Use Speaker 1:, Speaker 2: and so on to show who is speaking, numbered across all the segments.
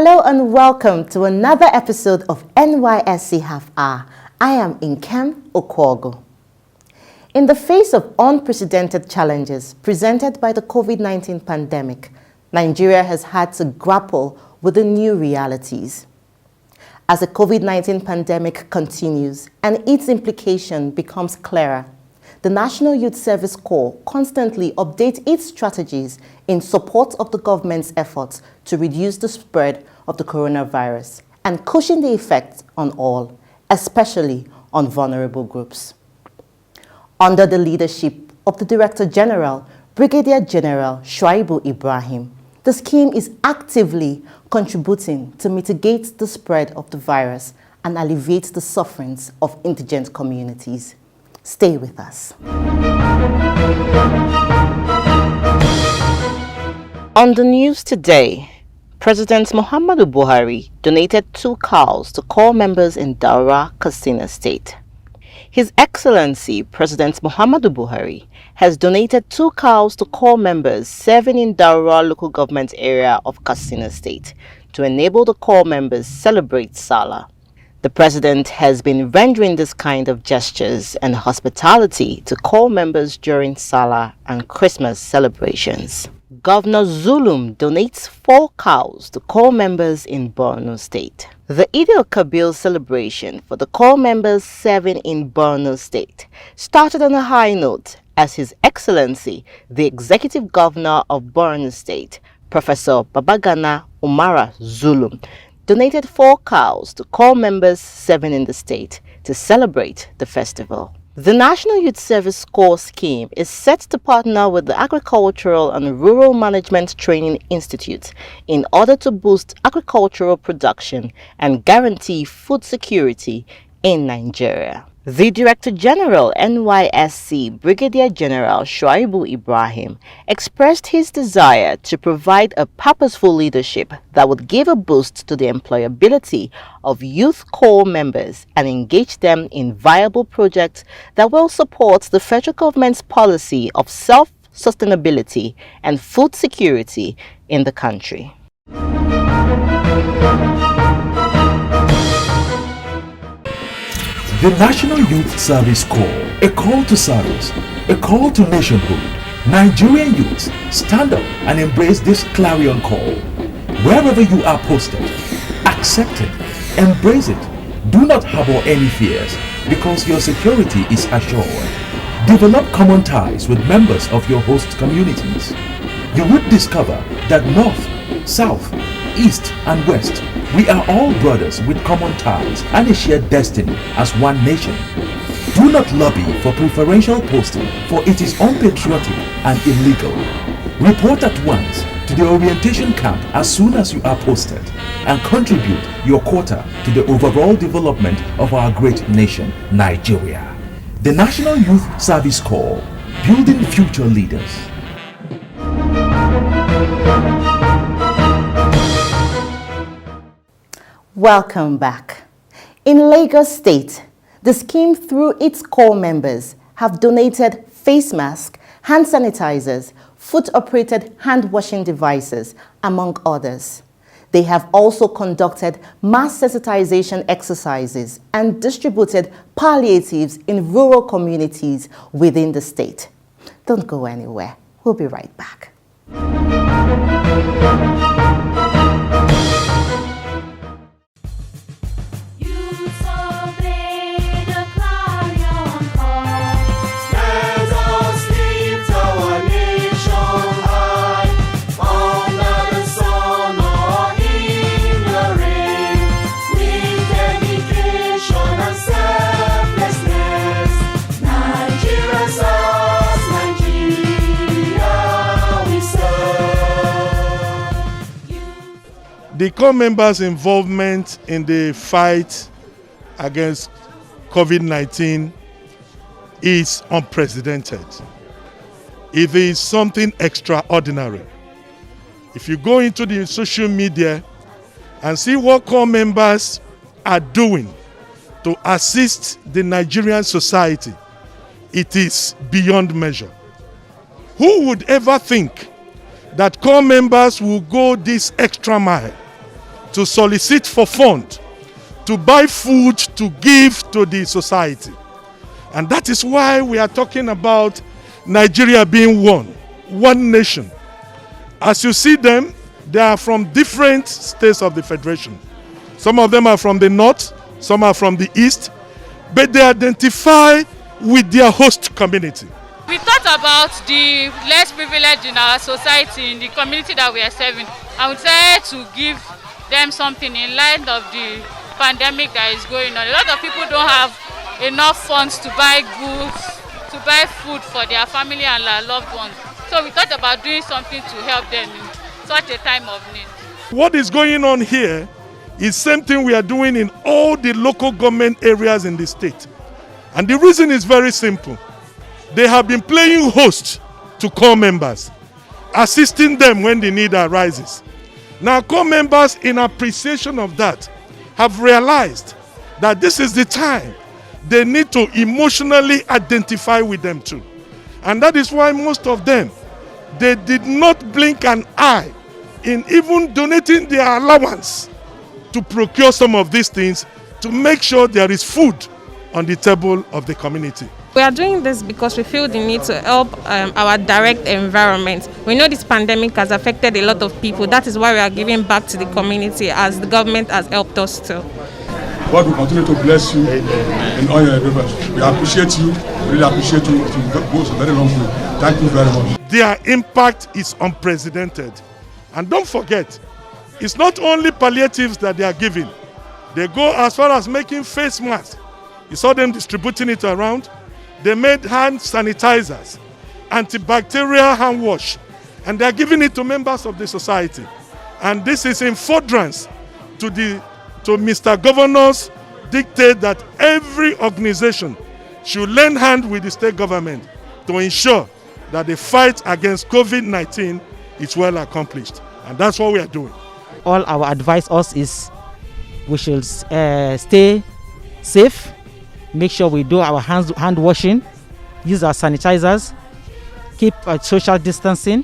Speaker 1: Hello and welcome to another episode of NYSC Half Hour. I am Nkem Okwogo. In the face of unprecedented challenges presented by the COVID-19 pandemic, Nigeria has had to grapple with the new realities. As the COVID-19 pandemic continues and its implication becomes clearer, the National Youth Service Corps constantly updates its strategies in support of the government's efforts to reduce the spread of the coronavirus and cushion the effects on all, especially on vulnerable groups. Under the leadership of the Director General, Brigadier General Shuaibu Ibrahim, the scheme is actively contributing to mitigate the spread of the virus and alleviate the sufferings of indigent communities. Stay with us. On the news today, President Muhammadu Buhari donated 2 cows to corps members in Daura, Katsina State. His Excellency President Muhammadu Buhari has donated 2 cows to corps members serving in Daura local government area of Katsina State to enable the corps members celebrate Salah. The president has been rendering this kind of gestures and hospitality to corps members during Salah and Christmas celebrations. Governor Zulum donates 4 cows to corps members in Borno State. The Eid al-Kabir celebration for the corps members serving in Borno State started on a high note as His Excellency, the Executive Governor of Borno State, Professor Babagana Umara Zulum, donated 4 cows to corps members serving in the state to celebrate the festival. The National Youth Service Corps scheme is set to partner with the Agricultural and Rural Management Training Institute in order to boost agricultural production and guarantee food security in Nigeria. The Director General NYSC Brigadier General Shuaibu Ibrahim expressed his desire to provide a purposeful leadership that would give a boost to the employability of youth corps members and engage them in viable projects that will support the federal government's policy of self-sustainability and food security in the country.
Speaker 2: The National Youth Service Corps, a call to service, a call to nationhood. Nigerian youths, stand up and embrace this clarion call. Wherever you are posted, accept it, embrace it. Do not harbor any fears because your security is assured. Develop common ties with members of your host communities. You would discover that North, South, East and West, we are all brothers with common ties and a shared destiny as one nation. Do not lobby for preferential posting, for it is unpatriotic and illegal. Report at once to the orientation camp as soon as you are posted and contribute your quota to the overall development of our great nation, Nigeria. The National Youth Service Corps, building future leaders.
Speaker 1: Welcome back. In Lagos State, the scheme through its corps members have donated face masks, hand sanitizers, foot-operated hand-washing devices, among others. They have also conducted mass sensitization exercises and distributed palliatives in rural communities within the state. Don't go anywhere. We'll be right back.
Speaker 3: The corps members' involvement in the fight against COVID-19 is unprecedented. It is something extraordinary. If you go into the social media and see what corps members are doing to assist the Nigerian society, it is beyond measure. Who would ever think that corps members will go this extra mile to solicit for funds to buy food to give to the society. And that is why we are talking about Nigeria being one nation. As you see them, they are from different states of the Federation. Some of them are from the north, some are from the east, but they identify with their host community.
Speaker 4: We thought about the less privileged in our society, in the community that we are serving, and we decided to give them something in light of the pandemic that is going on. A lot of people don't have enough funds to buy goods, to buy food for their family and their loved ones. So we thought about doing something to help them in such a time of need. What is going on here is same thing we are doing in all the local government areas in the state. And the reason is very simple. They have been playing host to core members, assisting them when the need arises. Now, core members, in appreciation of that, have realized that this is the time they need to emotionally identify with them too. And that is why most of them, they did not blink an eye in even donating their allowance to procure some of these things to make sure there is food on the table of the community.
Speaker 5: We are doing this because we feel the need to help our direct environment. We know this pandemic has affected a lot of people. That is why we are giving back to the community as the government has helped us to.
Speaker 6: God will continue to bless you in all your endeavors. We appreciate you. We really appreciate you. It goes a very long way. Thank you very much.
Speaker 3: Their impact is unprecedented. And don't forget, it's not only palliatives that they are giving. They go as far as making face masks. You saw them distributing it around. They made hand sanitizers, antibacterial hand wash, and they are giving it to members of the society. And this is in furtherance to Mr. Governor's dictate that every organization should lend hand with the state government to ensure that the fight against COVID-19 is well accomplished. And that's what we are doing.
Speaker 7: All our advice us is we should stay safe, make sure we do our hand washing, use our sanitizers, keep social distancing,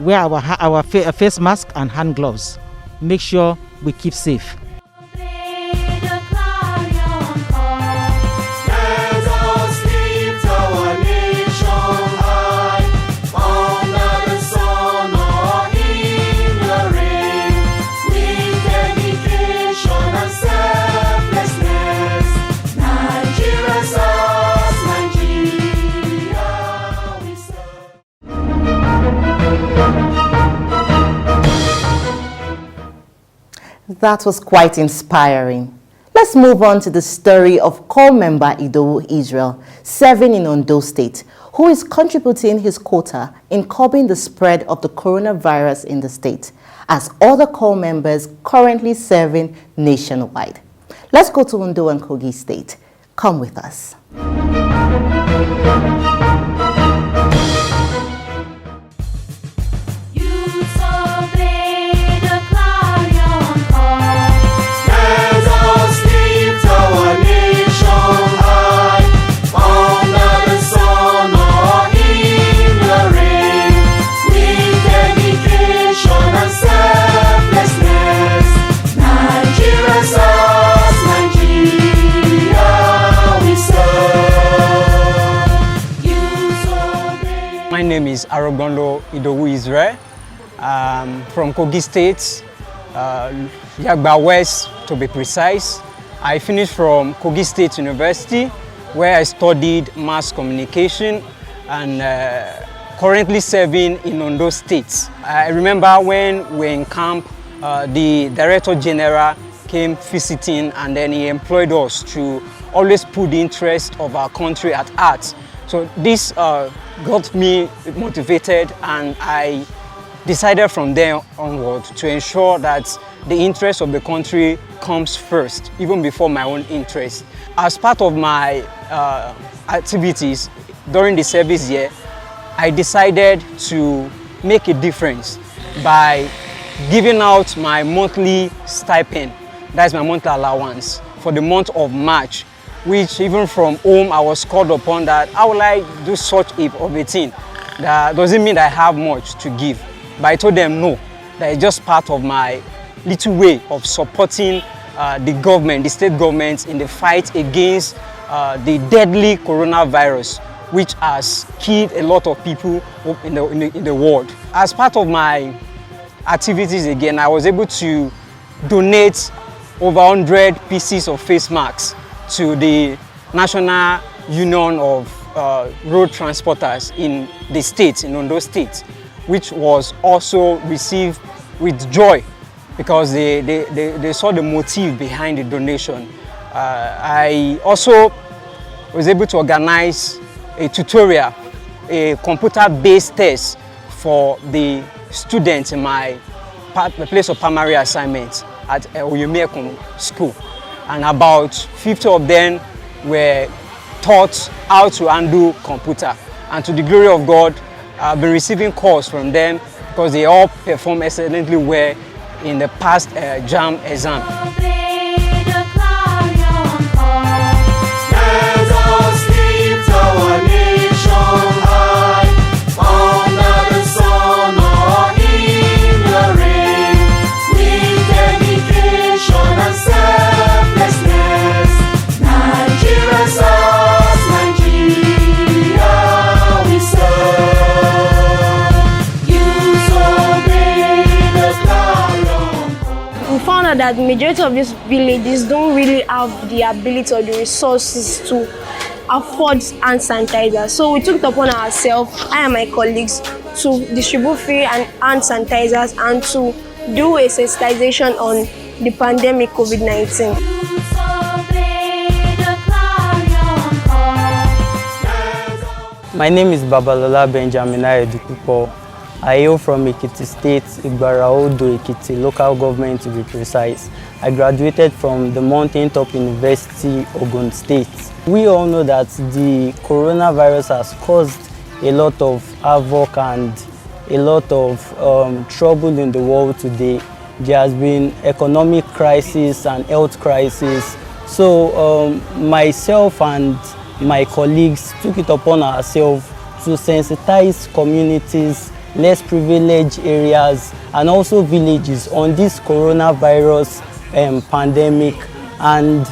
Speaker 7: wear our face mask and hand gloves. Make sure we keep safe.
Speaker 1: That was quite inspiring. Let's move on to the story of core member Idowu Israel, serving in Ondo State, who is contributing his quota in curbing the spread of the coronavirus in the state, as other core members currently serving nationwide. Let's go to Ondo and Kogi State. Come with us.
Speaker 8: My name is Arogondo Idowu Israel. From Kogi State, Yagba West to be precise. I finished from Kogi State University, where I studied mass communication and currently serving in Ondo State. I remember when we were in camp, the Director General came visiting and then he employed us to always put the interest of our country at heart. So this got me motivated, and I decided from there onward to ensure that the interest of the country comes first, even before my own interest. As part of my activities during the service year, I decided to make a difference by giving out my monthly stipend, that's my monthly allowance, for the month of March, which even from home I was called upon that how will I do such of a thing? That doesn't mean that I have much to give. But I told them no, that is just part of my little way of supporting the government, the state government, in the fight against the deadly coronavirus, which has killed a lot of people in the world. As part of my activities again, I was able to donate over 100 pieces of face masks to the National Union of Road Transporters in the state, in Ondo State, which was also received with joy because they saw the motive behind the donation. I also was able to organize a tutorial, a computer-based test for the students in my place of primary assignment at Oyemekun School. And about 50 of them were taught how to handle computer. And to the glory of God, I've been receiving calls from them because they all performed excellently well in the past JAM exam.
Speaker 9: That the majority of these villages don't really have the ability or the resources to afford hand sanitizer. So we took it upon ourselves, I and my colleagues, to distribute free hand sanitizers and to do a sensitization on the pandemic COVID-19.
Speaker 10: My name is Babalola Benjamin Ayedukupo. I hail from Ekiti State, Igbaraodo Ekiti local government to be precise. I graduated from the Mountain Top University, Ogun State. We all know that the coronavirus has caused a lot of havoc and a lot of trouble in the world today. There has been economic crisis and health crisis. So myself and my colleagues took it upon ourselves to sensitize communities, less privileged areas and also villages on this coronavirus pandemic, and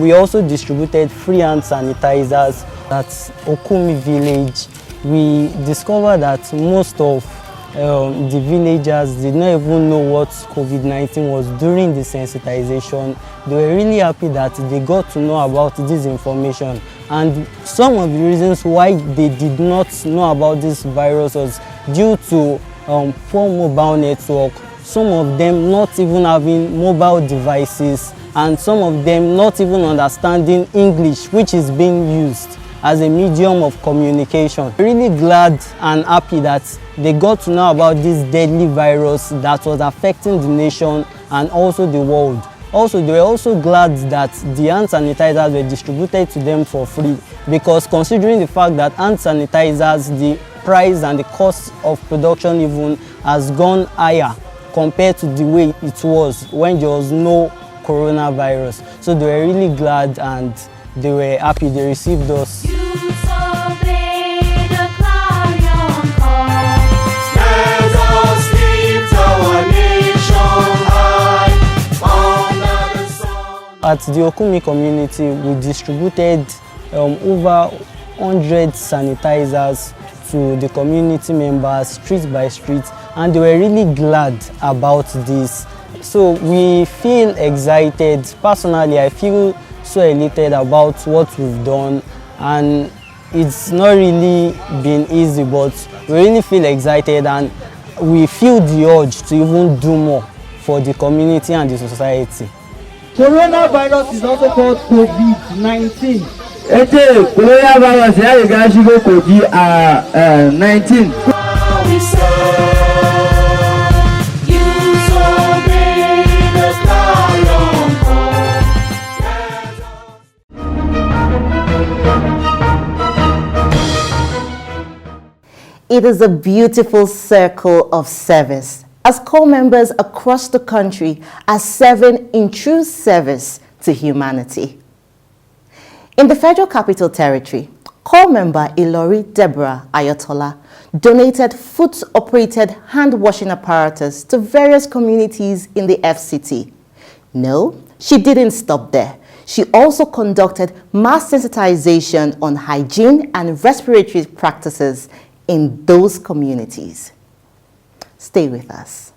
Speaker 10: we also distributed free hand sanitizers at Okumi village. We discovered that most of the villagers did not even know what COVID-19 was during the sensitization. They were really happy that they got to know about this information, and some of the reasons why they did not know about this virus was due to poor mobile network, some of them not even having mobile devices, and some of them not even understanding English, which is being used as a medium of communication. Really glad and happy that they got to know about this deadly virus that was affecting the nation and also the world. Also, they were also glad that the hand sanitizers were distributed to them for free, because considering the fact that hand sanitizers, the price and the cost of production even has gone higher compared to the way it was when there was no coronavirus. So they were really glad and they were happy they received us. At the Okumi community, we distributed over 100 sanitizers to the community members, street by street, and they were really glad about this. So we feel excited. Personally, I feel so elated about what we've done, and it's not really been easy, but we really feel excited and we feel the urge to even do more for the community and the society.
Speaker 11: Coronavirus is also called COVID-19.
Speaker 12: Coronavirus COVID-19.
Speaker 1: It is a beautiful circle of service, as corps members across the country are serving in true service to humanity. In the Federal Capital Territory, corps member Ilori Deborah Ayotola donated foot-operated hand-washing apparatus to various communities in the FCT. No, she didn't stop there. She also conducted mass sensitization on hygiene and respiratory practices in those communities. Stay with us.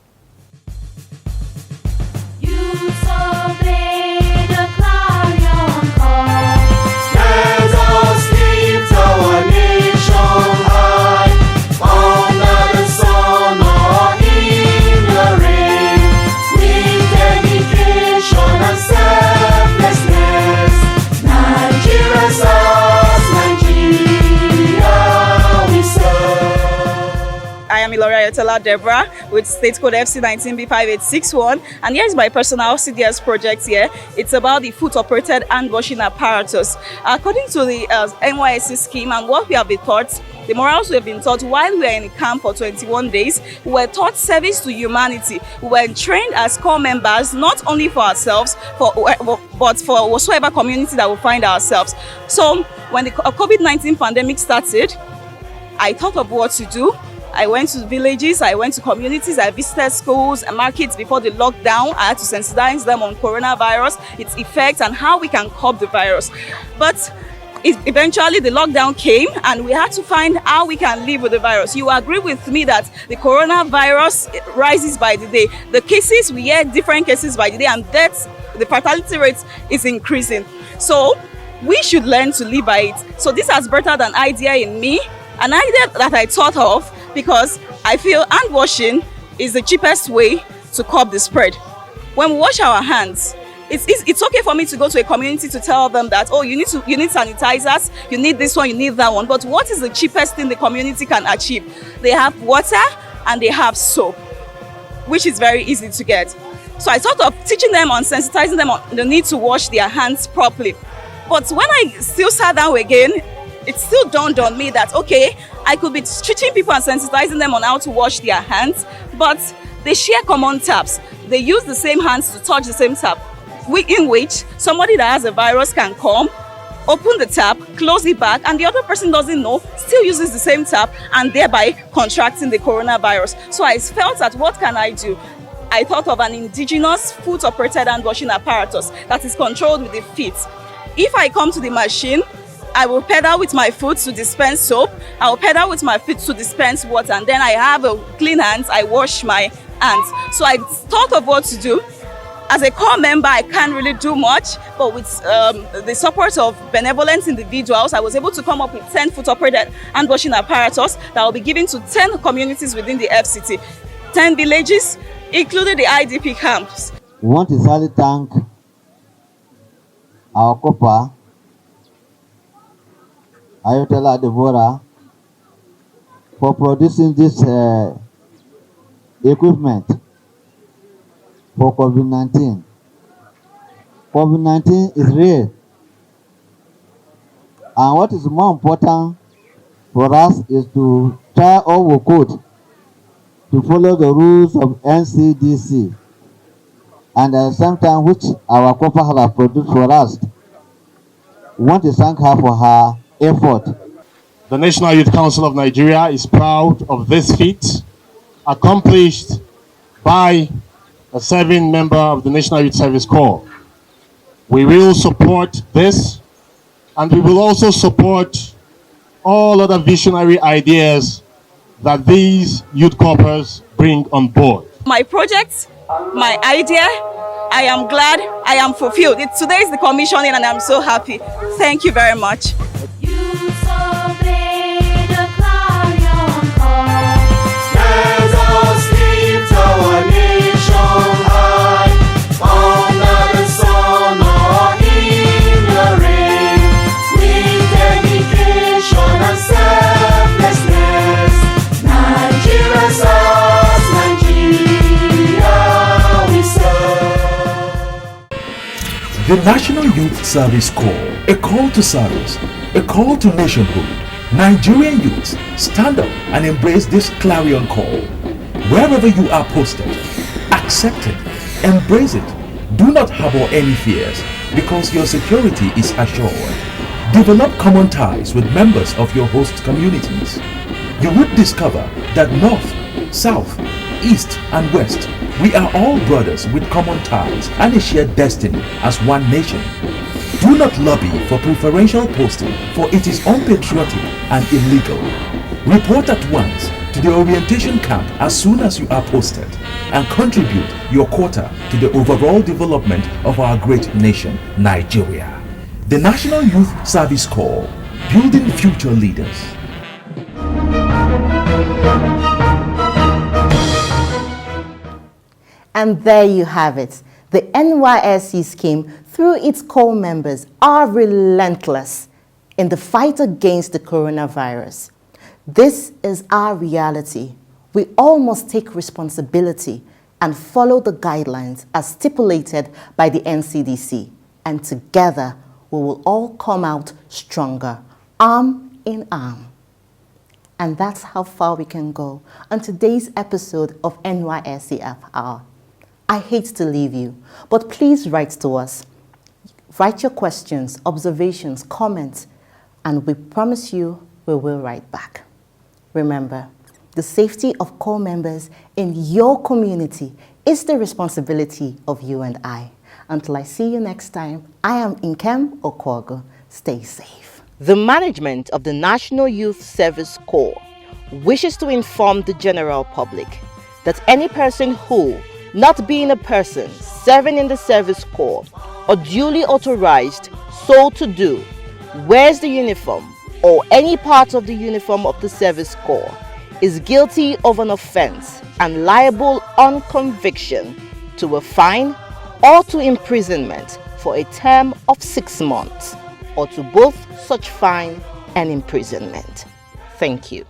Speaker 13: I am Ilora Deborah with state code FC19B5861, and here's my personal CDS project here. It's about the foot-operated hand washing apparatus. According to the NYSC scheme and what we have been taught, the morals we have been taught while we were in camp for 21 days, we were taught service to humanity. We were trained as core members, not only for ourselves, but for whatsoever community that we find ourselves. So when the COVID-19 pandemic started, I thought of what to do. I went to villages, I went to communities, I visited schools and markets before the lockdown. I had to sensitize them on coronavirus, its effects, and how we can curb the virus. But eventually the lockdown came and we had to find how we can live with the virus. You agree with me that the coronavirus rises by the day. The cases, we hear different cases by the day, and deaths, the fatality rate is increasing. So we should learn to live by it. So this has birthed an idea in me, an idea that I thought of because I feel hand washing is the cheapest way to curb the spread. When we wash our hands, it's okay for me to go to a community to tell them that, oh, you need sanitizers, you need this one, you need that one. But what is the cheapest thing the community can achieve? They have water and they have soap, which is very easy to get. So I thought of teaching them on sensitizing them on the need to wash their hands properly. But when I still sat down again, it still dawned on me that, okay, I could be teaching people and sensitizing them on how to wash their hands, but they share common taps. They use the same hands to touch the same tap, in which somebody that has a virus can come, open the tap, close it back, and the other person doesn't know, still uses the same tap, and thereby contracting the coronavirus. So I felt that, what can I do? I thought of an indigenous foot-operated hand washing apparatus that is controlled with the feet. If I come to the machine, I will pedal with my foot to dispense soap. I will pedal with my feet to dispense water, and then I have clean hands. I wash my hands. So I thought of what to do. As a core member, I can't really do much, but with the support of benevolent individuals, I was able to come up with 10 foot-operated hand washing apparatus that will be given to 10 communities within the FCT, 10 villages, including the IDP camps.
Speaker 12: We want to sincerely thank our COPA, Ayotela Deborah, for producing this equipment for COVID-19. COVID-19 is real. And what is more important for us is to try all we could to follow the rules of NCDC. And at the same time, which our COPA has produced for us, we want to thank her for her effort.
Speaker 14: The National Youth Council of Nigeria is proud of this feat accomplished by a serving member of the National Youth Service Corps. We will support this, and we will also support all other visionary ideas that these youth corps bring on board.
Speaker 13: My project, my idea, I am glad, I am fulfilled. Today is the commissioning and I'm so happy. Thank you very much.
Speaker 2: The National Youth Service Corps, a call to service, a call to nationhood. Nigerian youths, stand up and embrace this clarion call. Wherever you are posted, accept it, embrace it. Do not harbor any fears, because your security is assured. Develop common ties with members of your host communities. you would discover that North, South, East and West, we are all brothers with common ties and a shared destiny as one nation. Do not lobby for preferential posting, for it is unpatriotic and illegal. Report at once to the orientation camp as soon as you are posted and contribute your quota to the overall development of our great nation, Nigeria. The National Youth Service Corps, building future leaders.
Speaker 1: And there you have it. The NYSC scheme, through its core members, are relentless in the fight against the coronavirus. This is our reality. We all must take responsibility and follow the guidelines as stipulated by the NCDC. And together, we will all come out stronger, arm in arm. And that's how far we can go on today's episode of NYSCF Hour. I hate to leave you, but please write to us. Write your questions, observations, comments, and we promise you we will write back. Remember, the safety of core members in your community is the responsibility of you and I. Until I see you next time, I am Nkem Okwogu. Stay safe. The management of the National Youth Service Corps wishes to inform the general public that any person who, not being a person serving in the Service Corps or duly authorized so to do, wears the uniform or any part of the uniform of the Service Corps, is guilty of an offense and liable on conviction to a fine or to imprisonment for a term of 6 months, or to both such fine and imprisonment. Thank you.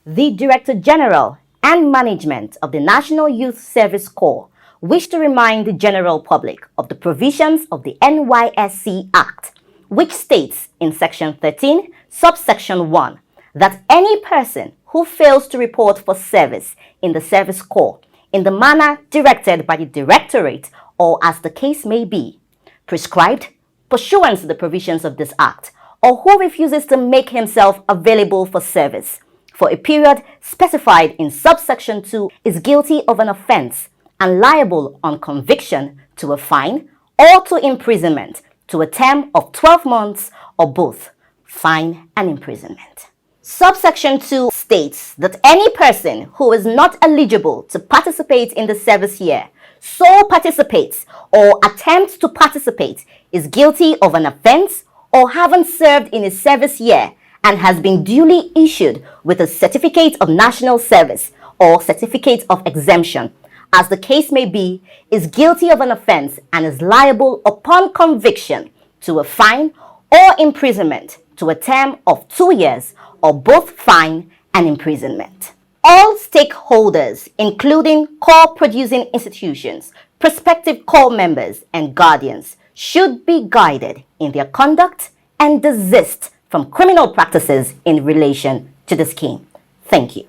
Speaker 15: The Director General and Management of the National Youth Service Corps wish to remind the general public of the provisions of the NYSC Act, which states in Section 13, subsection 1, that any person who fails to report for service in the Service Corps in the manner directed by the Directorate or as the case may be, prescribed pursuant to the provisions of this Act, or who refuses to make himself available for service for a period specified in subsection 2 is guilty of an offense and liable on conviction to a fine or to imprisonment to a term of 12 months or both, fine and imprisonment. Subsection 2 states that any person who is not eligible to participate in the service year so participates or attempts to participate is guilty of an offense or having served in a service year and has been duly issued with a certificate of national service or certificate of exemption, as the case may be, is guilty of an offense and is liable upon conviction to a fine or imprisonment to a term of 2 years or both fine and imprisonment. All stakeholders, including core producing institutions, prospective core members and guardians, should be guided in their conduct and desist from criminal practices in relation to the scheme. Thank you.